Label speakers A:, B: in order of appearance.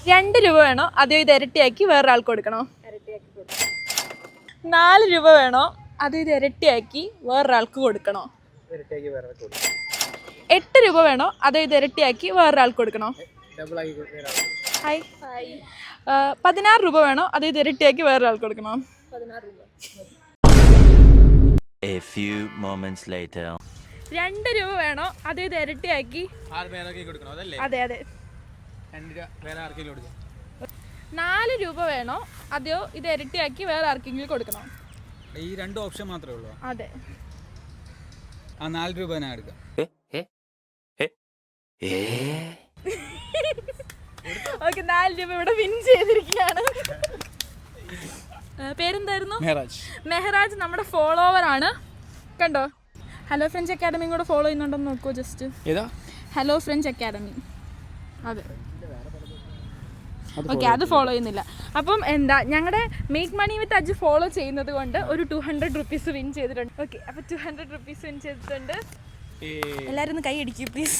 A: 2 രൂപ വേണോ അതോ ഇത് ഇരട്ടിയാക്കി വേറൊരാൾക്ക് കൊടുക്കണോ? 4 രൂപ വേണോ അതോ ഇത് ഇരട്ടിയാക്കി വേറൊരാൾക്ക് കൊടുക്കണോ? 8 രൂപ വേണോ അതോ ഇത് ഇരട്ടിയാക്കി വേറൊരാൾക്ക് കൊടുക്കണോ? 16 രൂപ വേണോ അതോ ഇത് ഇരട്ടിയാക്കി വേറൊരാൾക്ക് കൊടുക്കണോ? 16 രൂപ.
B: A few moments later.
A: 2 രൂപ വേണോ അതോ ഇത് ഇരട്ടിയാക്കി? അതെ അതെ. 4 രൂപ വേണോ അതോ ഇത് ഇരട്ടിയാക്കി വേറെ ആർക്കെങ്കിലും കൊടുക്കണോ?
C: ഈ 2 ഓപ്ഷൻ മാത്രമേ ഉള്ളൂ.
A: അതെ.
C: 4 രൂപ ഞാൻ എടുക്കാം.
A: ഓക്കെ, 4 രൂപ ഇവിടെ വിൻ ചെയ്തിരിക്കുകയാണ്. പേരെന്തായിരുന്നു? മെഹറാജ് നമ്മുടെ ഫോളോവർ ആണ്. കണ്ടോ? ഹലോ ഫ്രഞ്ച് അക്കാഡമിയും കൂടെ ഫോളോ ചെയ്യുന്നുണ്ടോ നോക്കൂ ജസ്റ്റ്. Hello French academy. അതെ, ഓക്കെ, അത് ഫോളോ ചെയ്യുന്നില്ല. അപ്പം എന്താ ഞങ്ങളുടെ മേക്ക് മണി വിത്ത് അജ് ഫോളോ ചെയ്യുന്നത് കൊണ്ട് ഒരു 200 റുപ്പീസ് വിൻ ചെയ്തിട്ടുണ്ട്. ഓക്കെ, അപ്പോൾ 200 റുപ്പീസ് വിൻ ചെയ്തിട്ടുണ്ട്. എല്ലാവരും ഒന്ന് കൈ അടിക്കൂ പ്ലീസ്.